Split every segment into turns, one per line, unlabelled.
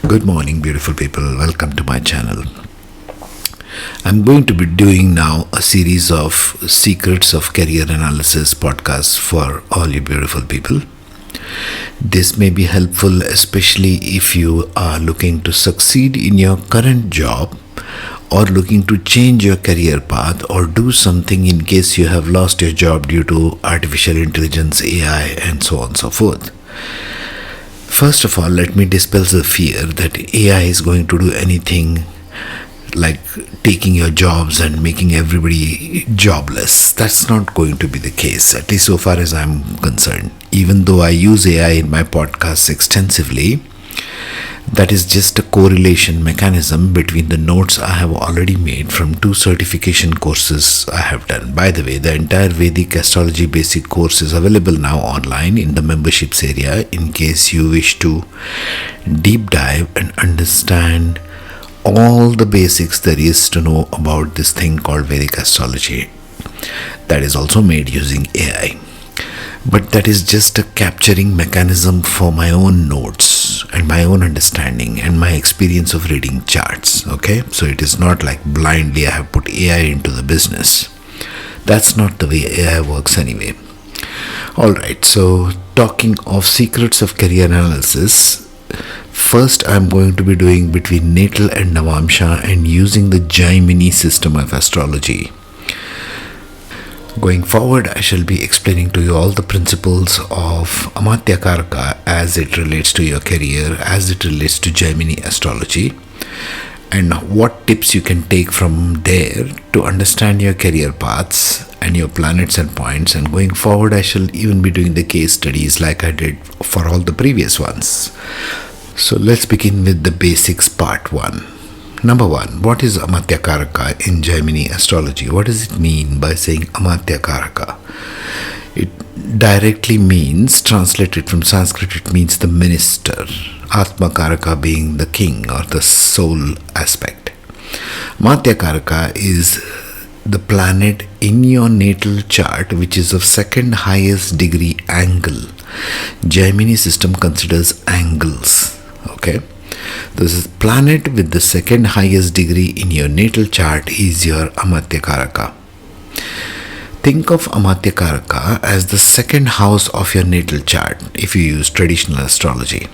Good morning, beautiful people. Welcome to my channel. I'm going to be doing now a series of Secrets of Career Analysis podcasts for all you beautiful people. This may be helpful, especially if you are looking to succeed in your current job or looking to change your career path or do something in case you have lost your job due to artificial intelligence, AI, and so on and so forth. First of all, let me dispel the fear that AI is going to do anything like taking your jobs and making everybody jobless. That's not going to be the case, at least so far as I'm concerned. Even though I use AI in my podcasts extensively, that is just a correlation mechanism between the notes I have already made from 2 certification courses I have done. By the way, the entire Vedic Astrology basic course is available now online in the memberships area in case you wish to deep dive and understand all the basics there is to know about this thing called Vedic Astrology. That is also made using AI. But that is just a capturing mechanism for my own notes and my own understanding and my experience of reading charts. Okay, so it is not like blindly I have put AI into the business. That's not the way AI works anyway. Alright, so talking of secrets of career analysis, first I'm going to be doing between Natal and Navamsha and using the Jaimini system of astrology. Going forward, I shall be explaining to you all the principles of Amatyakaraka as it relates to your career, as it relates to Jaimini astrology, and what tips you can take from there to understand your career paths and your planets and points. And going forward, I shall even be doing the case studies like I did for all the previous ones. So let's begin with the basics, part 1. Number 1, what is Amatyakaraka in Jaimini astrology? What does it mean by saying Amatyakaraka? It directly means, translated from Sanskrit, it means the minister. Atmakaraka being the king or the soul aspect. Amatyakaraka is the planet in your natal chart which is of second highest degree angle. Jaimini system considers angles. Okay. This is planet with the second highest degree in your natal chart is your Amatyakaraka. Think of Amatyakaraka as the second house of your natal chart if you use traditional astrology.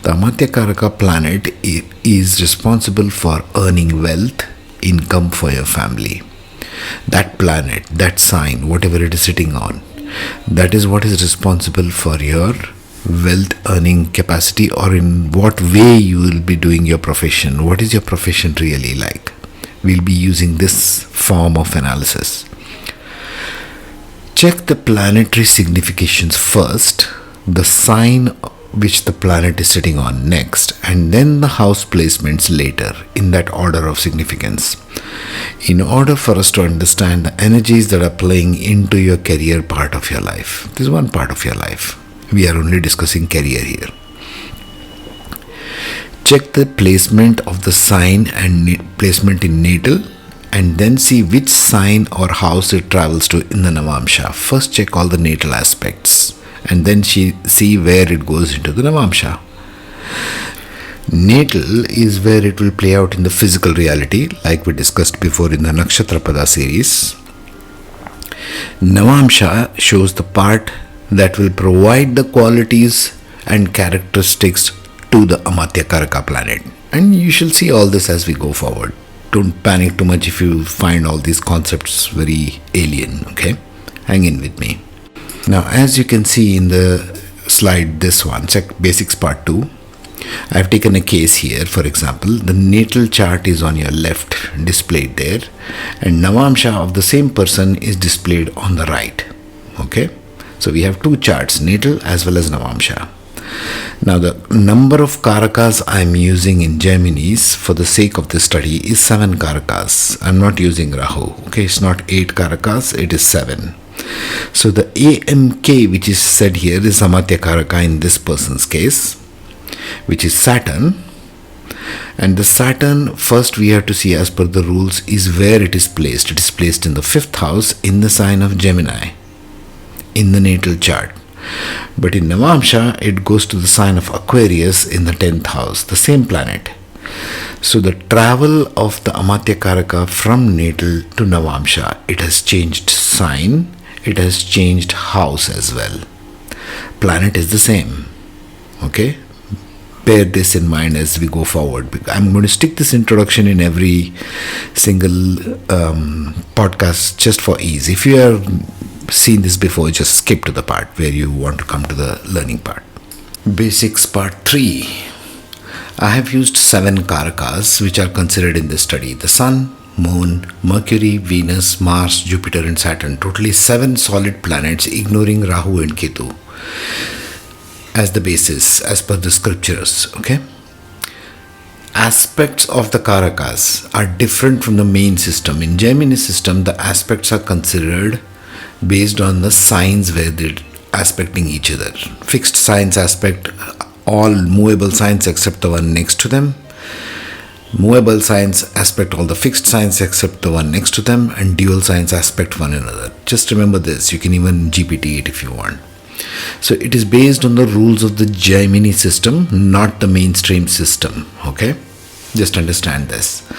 The Amatyakaraka planet is responsible for earning wealth, income for your family. That planet, that sign, whatever it is sitting on, that is what is responsible for your wealth earning capacity, or in what way you will be doing your profession. What is your profession really like? We'll be using this form of analysis. Check the planetary significations first, the sign which the planet is sitting on next, and then the house placements later in that order of significance. In order for us to understand the energies that are playing into your career part of your life. This is one part of your life. We are only discussing career here. Check the placement of the sign and placement in natal, and then see which sign or house it travels to in the Navamsha. First check all the natal aspects and then see where it goes into the Navamsha. Natal is where it will play out in the physical reality, like we discussed before in the Nakshatrapada series. Navamsha shows the part that will provide the qualities and characteristics to the Amatyakaraka planet. And you shall see all this as we go forward. Don't panic too much if you find all these concepts very alien, okay? Hang in with me. Now, as you can see in the slide, this one, check basics part 2. I have taken a case here. For example, the natal chart is on your left, displayed there, and Navamsha of the same person is displayed on the right, okay? So we have 2 charts, natal as well as Navamsha. Now the number of karakas I am using in Jaiminis for the sake of this study is 7 karakas. I am not using Rahu. Okay, it's not 8 karakas, it is 7. So the AMK which is said here is Amatyakaraka in this person's case, which is Saturn. And the Saturn, first we have to see as per the rules is where it is placed. It is placed in the 5th house in the sign of Gemini in the natal chart. But in Navamsha, it goes to the sign of Aquarius in the 10th house, the same planet. So the travel of the Amatyakaraka from Natal to Navamsha, it has changed sign, it has changed house as well. Planet is the same. Okay? Bear this in mind as we go forward. I'm going to stick this introduction in every single podcast just for ease. If you have seen this before, just skip to the part where you want to come to the learning part. Basics part 3. I have used 7 karakas which are considered in this study. The Sun, Moon, Mercury, Venus, Mars, Jupiter and Saturn. Totally 7 solid planets, ignoring Rahu and Ketu as the basis, as per the scriptures. Okay? Aspects of the karakas are different from the main system. In Jaimini system, the aspects are considered based on the signs where they're aspecting each other. Fixed signs aspect all movable signs except the one next to them. Movable signs aspect all the fixed signs except the one next to them, and dual signs aspect one another. Just remember this. You can even GPT it if you want. So it is based on the rules of the Jaimini system, not the mainstream system. Okay? Just understand this.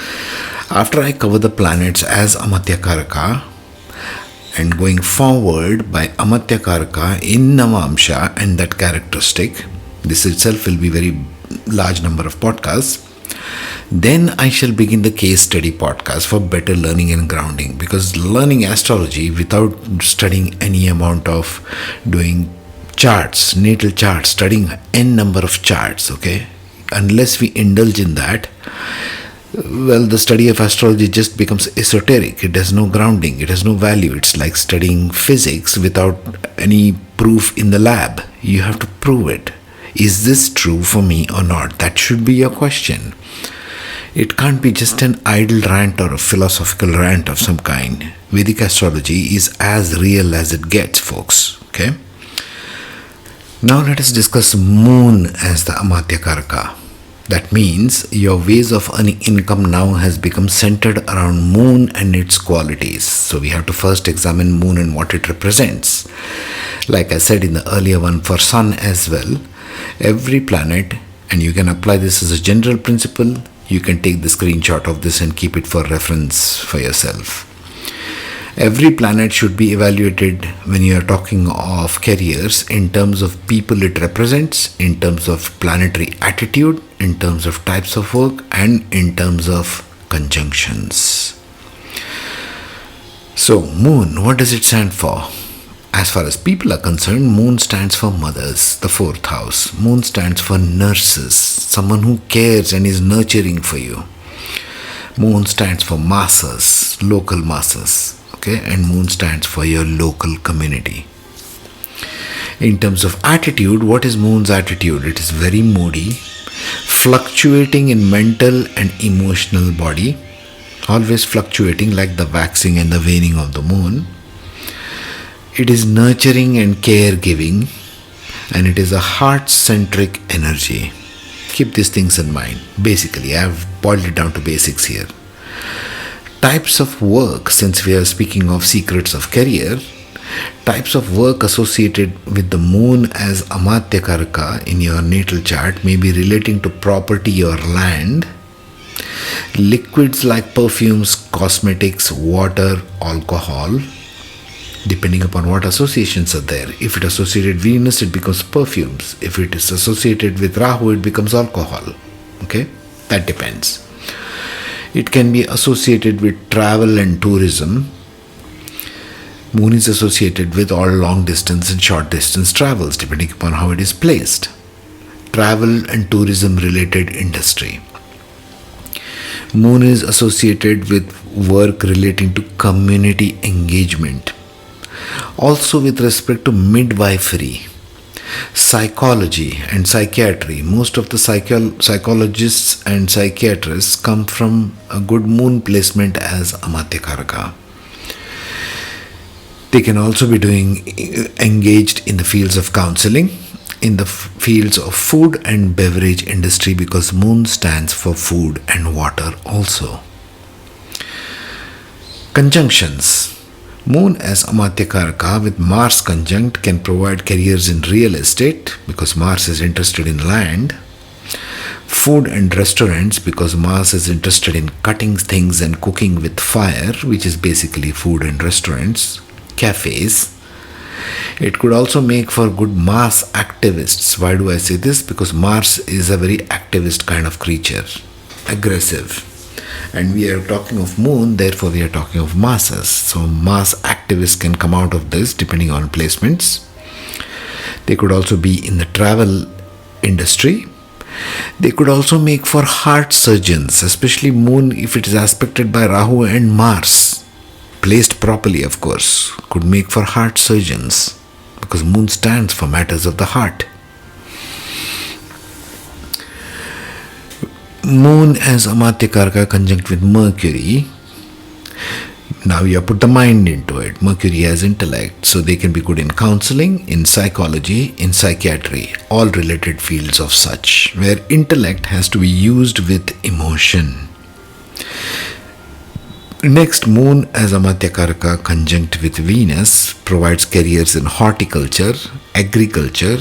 After I cover the planets as Amatyakaraka, and going forward by Amatyakaraka in Navamsha and that characteristic, this itself will be very large number of podcasts. Then I shall begin the case study podcast for better learning and grounding, because learning astrology without studying any amount of doing charts, natal charts, studying n number of charts, okay, unless we indulge in that, well, the study of astrology just becomes esoteric. It has no grounding, it has no value. It's like studying physics without any proof in the lab. You have to prove it. Is this true for me or not? That should be your question. It can't be just an idle rant or a philosophical rant of some kind. Vedic astrology is as real as it gets, folks. Okay? Now let us discuss Moon as the Amatyakaraka. That means your ways of earning income now has become centered around Moon and its qualities. So we have to first examine Moon and what it represents. Like I said in the earlier one for Sun as well, every planet, and you can apply this as a general principle. You can take the screenshot of this and keep it for reference for yourself. Every planet should be evaluated when you are talking of careers in terms of people it represents, in terms of planetary attitude, in terms of types of work, and in terms of conjunctions. So, Moon, what does it stand for? As far as people are concerned, Moon stands for mothers, the 4th house. Moon stands for nurses, someone who cares and is nurturing for you. Moon stands for masses, local masses. Okay? And Moon stands for your local community. In terms of attitude, what is Moon's attitude? It is very moody, fluctuating in mental and emotional body, always fluctuating like the waxing and the waning of the moon. It is nurturing and caregiving, and it is a heart-centric energy. Keep these things in mind. Basically, I have boiled it down to basics here. Types of work, since we are speaking of secrets of career, types of work associated with the Moon as Amatyakaraka in your natal chart may be relating to property or land, liquids like perfumes, cosmetics, water, alcohol, depending upon what associations are there. If it is associated with Venus, it becomes perfumes. If it is associated with Rahu, it becomes alcohol. Okay? That depends. It can be associated with travel and tourism. Moon is associated with all long distance and short distance travels, depending upon how it is placed. Travel and tourism related industry. Moon is associated with work relating to community engagement. Also with respect to midwifery, psychology and psychiatry. Most of the psychologists and psychiatrists come from a good Moon placement as Amatyakaraka. They can also be engaged in the fields of counseling, in the fields of food and beverage industry, because Moon stands for food and water also. Conjunctions. Moon as Amatyakaraka with Mars conjunct can provide careers in real estate because Mars is interested in land, food and restaurants because Mars is interested in cutting things and cooking with fire, which is basically food and restaurants, cafes. It could also make for good Mars activists. Why do I say this? Because Mars is a very activist kind of creature, aggressive. And we are talking of moon, therefore we are talking of masses. So Mars activists can come out of this depending on placements. They could also be in the travel industry. They could also make for heart surgeons, especially moon if it is aspected by Rahu and Mars. Placed properly, of course, could make for heart surgeons because moon stands for matters of the heart. Moon as Amatyakaraka conjunct with Mercury. Now you have put the mind into it. Mercury has intellect, so they can be good in counseling, in psychology, in psychiatry, all related fields of such, where intellect has to be used with emotion. Next, Moon as Amatyakaraka conjunct with Venus provides careers in horticulture, agriculture,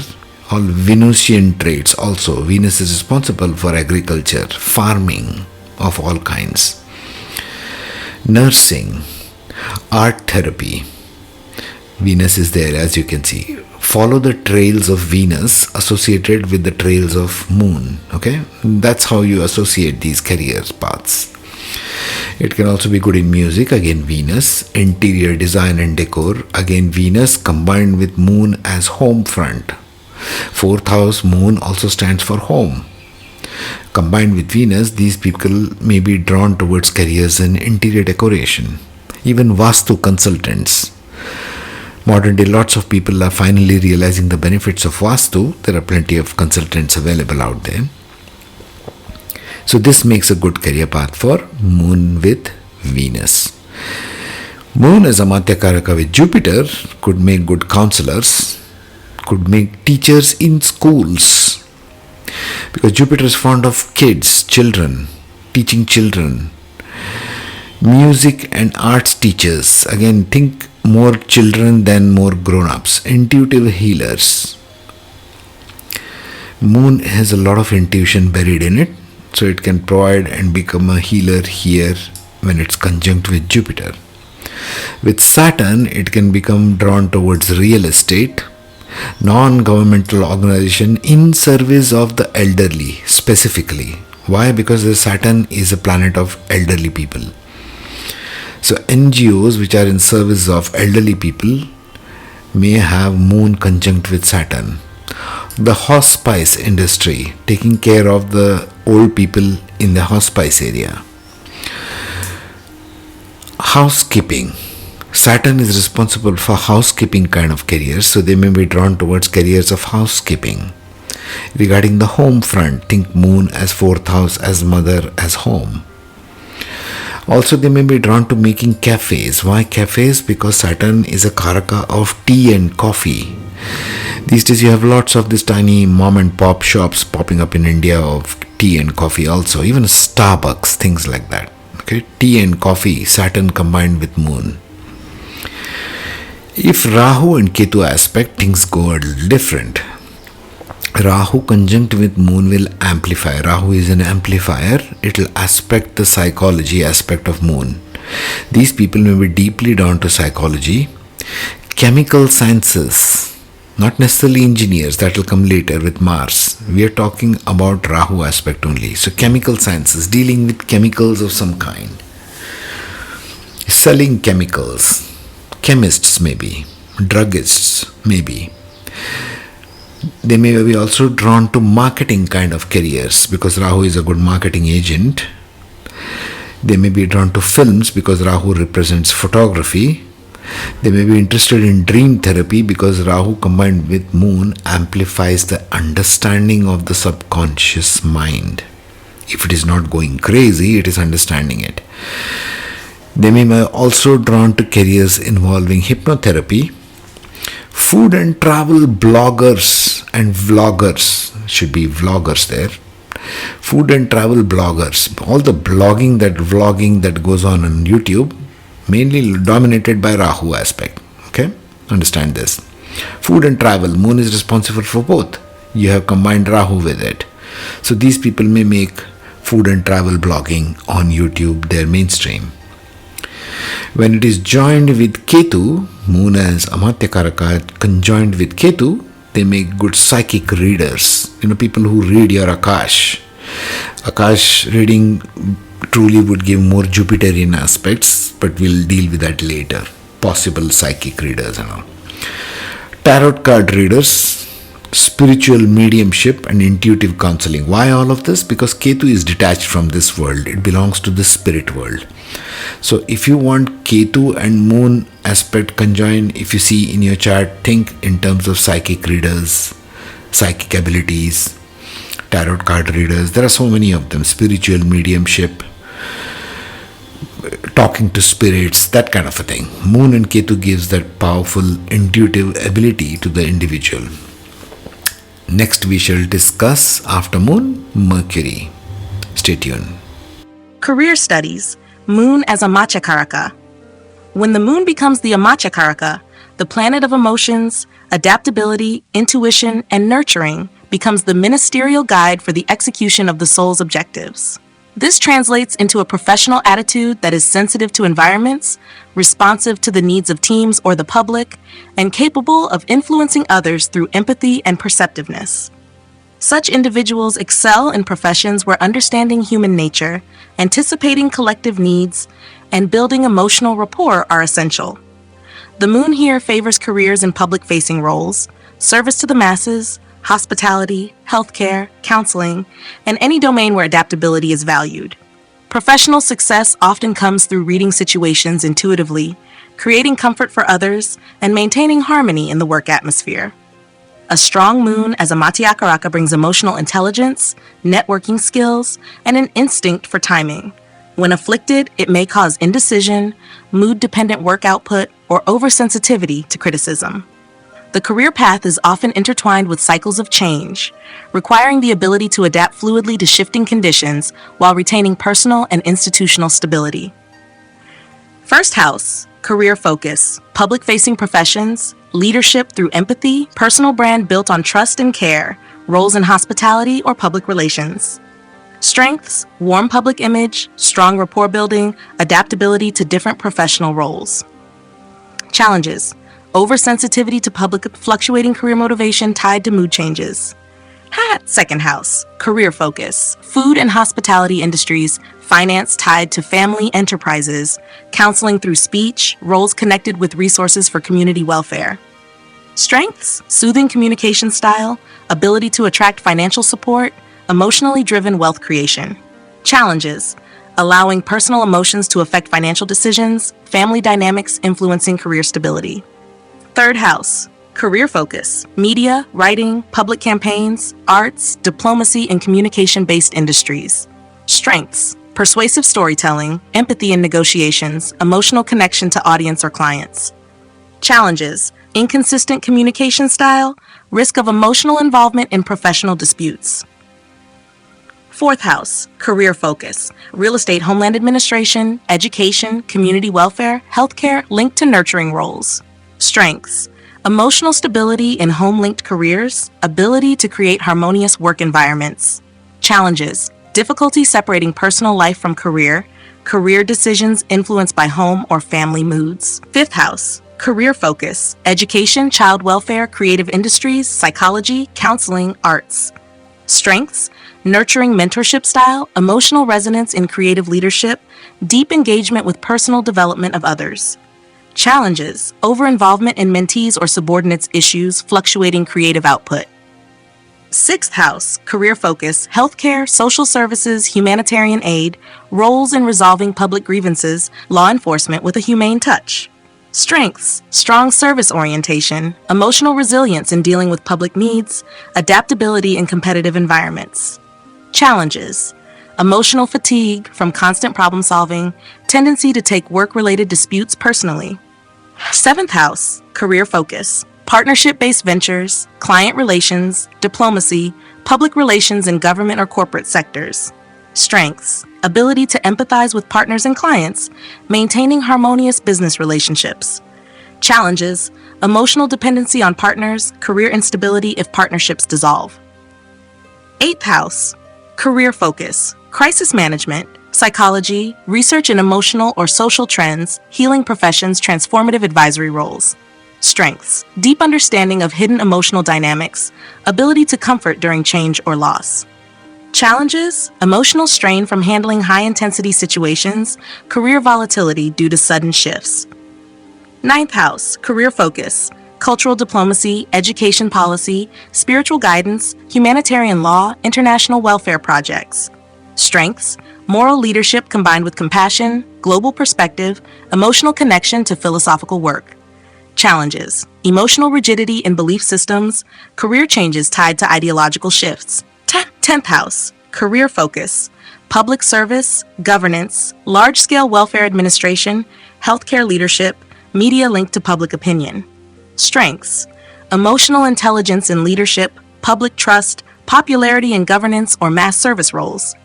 all Venusian traits also. Venus is responsible for agriculture, farming of all kinds, nursing, art therapy. Venus is there, as you can see. Follow the trails of Venus associated with the trails of Moon. Okay, that's how you associate these career paths. It can also be good in music, again Venus, interior design and decor, again Venus combined with Moon as home front. Fourth house Moon also stands for home. Combined with Venus, these people may be drawn towards careers in interior decoration, even Vastu consultants. Modern day, lots of people are finally realizing the benefits of Vastu. There are plenty of consultants available out there. So this makes a good career path for Moon with Venus. Moon as Amatyakaraka with Jupiter could make good counselors, could make teachers in schools, because Jupiter is fond of kids, children, teaching children. Music and arts teachers, again think more children than more grown-ups. Intuitive healers. Moon has a lot of intuition buried in it, so it can provide and become a healer here when it's conjunct with Jupiter. With Saturn, it can become drawn towards real estate, non-governmental organization in service of the elderly specifically. Why? Because the Saturn is a planet of elderly people. So NGOs which are in service of elderly people may have Moon conjunct with Saturn. The hospice industry, taking care of the old people in the hospice area. Housekeeping. Saturn is responsible for housekeeping kind of careers, so they may be drawn towards careers of housekeeping. Regarding the home front, think Moon as fourth house, as mother, as home. Also, they may be drawn to making cafes. Why cafes? Because Saturn is a karaka of tea and coffee. These days you have lots of these tiny mom and pop shops popping up in India of tea and coffee also. Even Starbucks, things like that. Okay, tea and coffee, Saturn combined with Moon. If Rahu and Ketu aspect, things go a little different. Rahu conjunct with Moon will amplify. Rahu is an amplifier. It will aspect the psychology aspect of Moon. These people may be deeply drawn to psychology, chemical sciences, not necessarily engineers, that will come later with Mars. We are talking about Rahu aspect only. So chemical sciences, dealing with chemicals of some kind, selling chemicals, chemists maybe, druggists maybe. They may be also drawn to marketing kind of careers because Rahu is a good marketing agent. They may be drawn to films because Rahu represents photography. They may be interested in dream therapy because Rahu combined with Moon amplifies the understanding of the subconscious mind. If it is not going crazy, it is understanding it. They may be also drawn to careers involving hypnotherapy. Food and travel bloggers and vloggers, should be vloggers there. Food and travel bloggers, all the vlogging that goes on YouTube, mainly dominated by Rahu aspect. Okay, understand this. Food and travel, moon is responsible for both. You have combined Rahu with it. So these people may make food and travel blogging on YouTube their mainstream. When it is joined with Ketu, moon as Amatyakaraka conjoined with Ketu, they make good psychic readers. People who read your Akash. Akash reading truly would give more Jupiterian aspects, but we'll deal with that later. Possible psychic readers and all. Tarot card readers, spiritual mediumship and intuitive counseling. Why all of this? Because Ketu is detached from this world. It belongs to the spirit world. So if you want Ketu and moon aspect conjoined, if you see in your chart, think in terms of psychic readers, psychic abilities, tarot card readers. There are so many of them. Spiritual mediumship, talking to spirits, that kind of a thing. Moon and Ketu gives that powerful intuitive ability to the individual. Next we shall discuss after moon, Mercury. Stay tuned.
Career studies, moon as Amatyakaraka. When the moon becomes the Amatyakaraka, the planet of emotions, adaptability, intuition, and nurturing becomes the ministerial guide for the execution of the soul's objectives. This translates into a professional attitude that is sensitive to environments, responsive to the needs of teams or the public, and capable of influencing others through empathy and perceptiveness. Such individuals excel in professions where understanding human nature, anticipating collective needs, and building emotional rapport are essential. The moon here favors careers in public-facing roles, service to the masses, hospitality, healthcare, counseling, and any domain where adaptability is valued. Professional success often comes through reading situations intuitively, creating comfort for others, and maintaining harmony in the work atmosphere. A strong moon as Amatyakaraka brings emotional intelligence, networking skills, and an instinct for timing. When afflicted, it may cause indecision, mood-dependent work output, or oversensitivity to criticism. The career path is often intertwined with cycles of change, requiring the ability to adapt fluidly to shifting conditions while retaining personal and institutional stability. First house, career focus, public-facing professions, leadership through empathy, personal brand built on trust and care, roles in hospitality or public relations. Strengths, warm public image, strong rapport building, adaptability to different professional roles. Challenges, oversensitivity to public fluctuating career motivation tied to mood changes. Second house, career focus, food and hospitality industries, finance tied to family enterprises, counseling through speech, roles connected with resources for community welfare. Strengths, soothing communication style, ability to attract financial support, emotionally driven wealth creation. Challenges, allowing personal emotions to affect financial decisions, family dynamics influencing career stability. Third house, career focus, media, writing, public campaigns, arts, diplomacy, and communication-based industries. Strengths, persuasive storytelling, empathy in negotiations, emotional connection to audience or clients. Challenges, inconsistent communication style, risk of emotional involvement in professional disputes. Fourth house, career focus, real estate, homeland administration, education, community welfare, healthcare linked to nurturing roles. Strengths, emotional stability in home-linked careers, ability to create harmonious work environments. Challenges, difficulty separating personal life from career decisions influenced by home or family moods. Fifth house, career focus, education, child welfare, creative industries, psychology, counseling, arts. Strengths, nurturing mentorship style, emotional resonance in creative leadership, deep engagement with personal development of others. Challenges, over-involvement in mentees or subordinates' issues, fluctuating creative output. Sixth house, career focus, healthcare, social services, humanitarian aid, roles in resolving public grievances, law enforcement with a humane touch. Strengths, strong service orientation, emotional resilience in dealing with public needs, adaptability in competitive environments. Challenges, emotional fatigue from constant problem solving, tendency to take work-related disputes personally. Seventh house, career focus, partnership-based ventures, client relations, diplomacy, public relations in government or corporate sectors. Strengths: ability to empathize with partners and clients, maintaining harmonious business relationships. Challenges: emotional dependency on partners, career instability if partnerships dissolve. 8th house, career focus, crisis management, psychology, research in emotional or social trends, healing professions, transformative advisory roles. Strengths: deep understanding of hidden emotional dynamics, ability to comfort during change or loss. Challenges: emotional strain from handling high-intensity situations, career volatility due to sudden shifts. 9th house, career focus, cultural diplomacy, education policy, spiritual guidance, humanitarian law, international welfare projects. Strengths: moral leadership combined with compassion, global perspective, emotional connection to philosophical work. Challenges: emotional rigidity in belief systems, career changes tied to ideological shifts. 10th house, career focus, public service, governance, large-scale welfare administration, healthcare leadership, media linked to public opinion. Strengths: emotional intelligence in leadership, public trust, popularity in governance or mass service roles.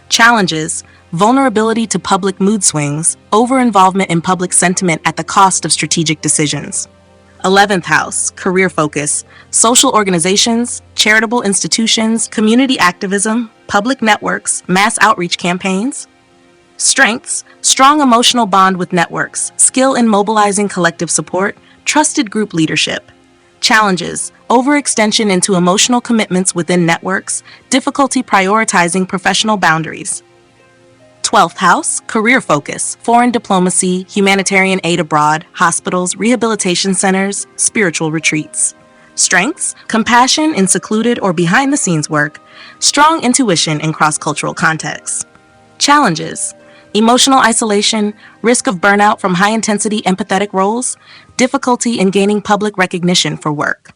Challenges: vulnerability to public mood swings, over-involvement in public sentiment at the cost of strategic decisions. 11th house, career focus, social organizations, charitable institutions, community activism, public networks, mass outreach campaigns. Strengths: strong emotional bond with networks, skill in mobilizing collective support, trusted group leadership. Challenges: overextension into emotional commitments within networks, difficulty prioritizing professional boundaries. 12th house, career focus, foreign diplomacy, humanitarian aid abroad, hospitals, rehabilitation centers, spiritual retreats. Strengths: compassion in secluded or behind-the-scenes work, strong intuition in cross-cultural contexts. Challenges: emotional isolation, risk of burnout from high-intensity empathetic roles, difficulty in gaining public recognition for work.